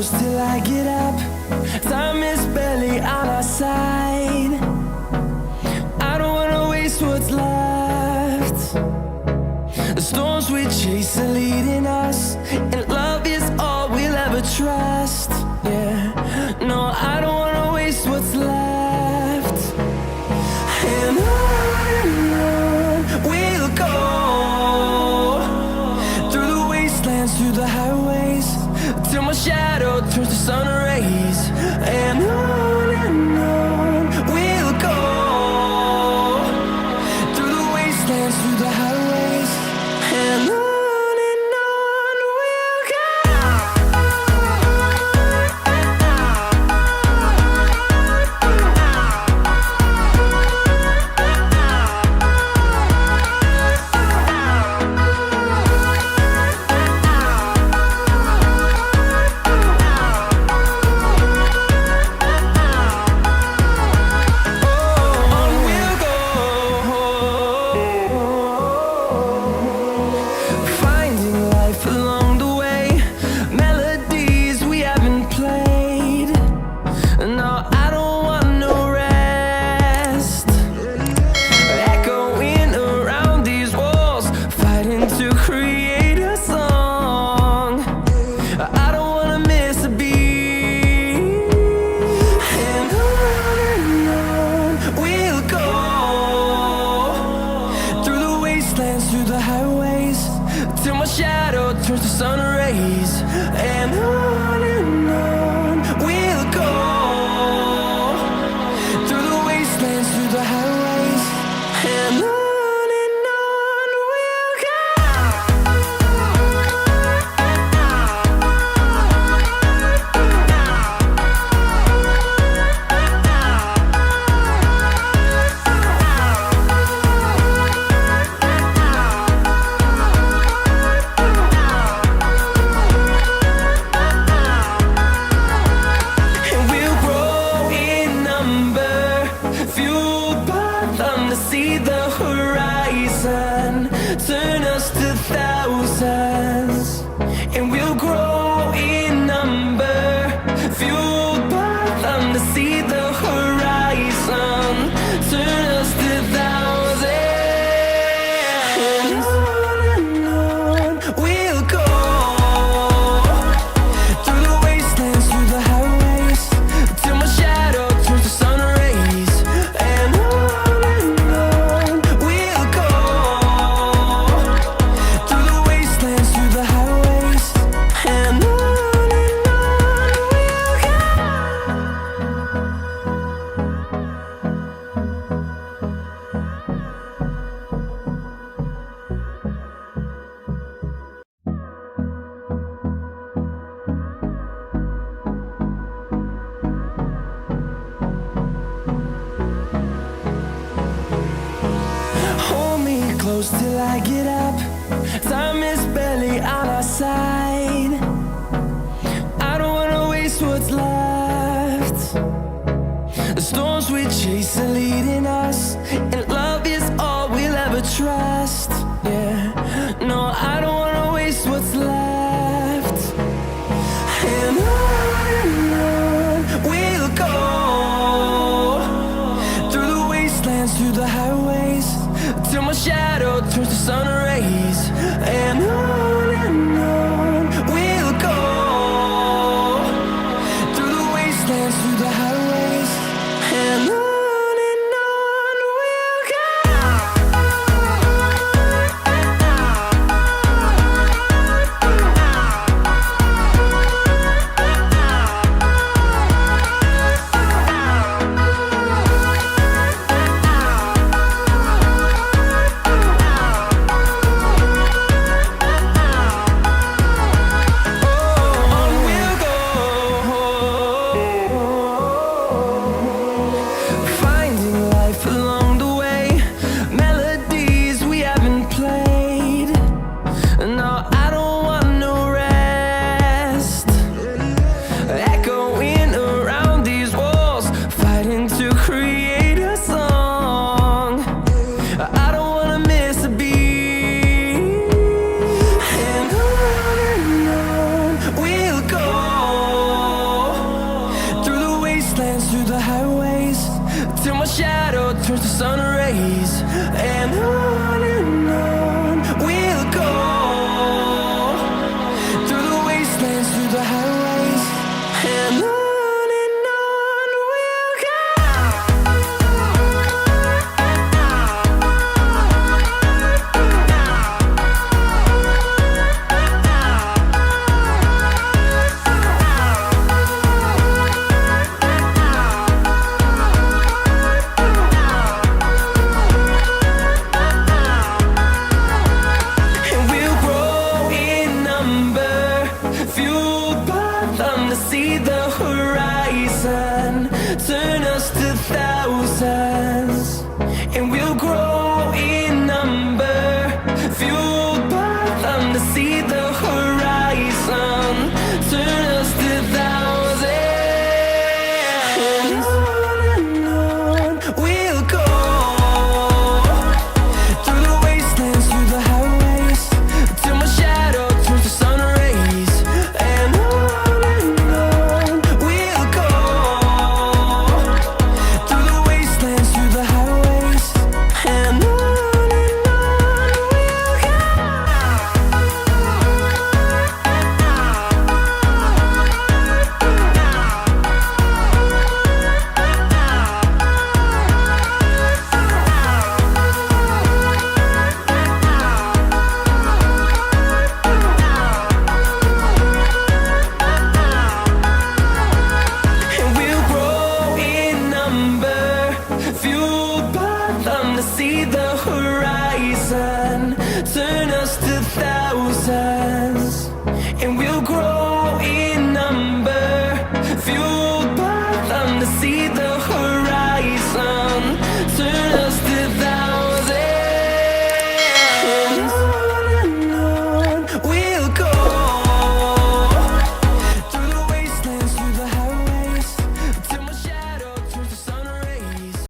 close till I get up. Time is barely on our side. I don't wanna waste what's left. The storms we chase are leading us, and love is all we'll ever trust. Yeah, no, I don't wanna waste what's left. And on we'll go, through the wastelands, through the highways, till my shadow turns to sun rays. And on we'll go, through the wastelands, through the highways, and on we'll go. Through the highways, till my shadow turns to sun rays. And on we'll go, through the wastelands, through the highways, and on we'll go. See the horizon turn us to thousands, and we'll grow in number, fueled by them. To see the horizon turn us to thousands, and on we'll go, through the wastelands, through the highways, till my shadow turns to sun rays. And close till I get up. Time is barely on our side. I don't wanna waste what's left. The storms we chase are leading us, and love is all we'll ever trust. Yeah, no, I don't wanna waste what's left. And on we'll go, through the wastelands, through the highways, till my shadow turns to sun rays. And on we'll go, through the wastelands, through the highways, and on we'll go. my shadow turns to sun rays. And on we'll go, through the wastelands, through the highways, and on we'll go. See the horizon turn us to thousands, and we'll grow in number, fueled by them to see the horizon turn us to thousands. And on we'll go, through the wastelands, through the highways, till my shadow turns to sun rays. And see the horizon turn us to thousands, and we'll grow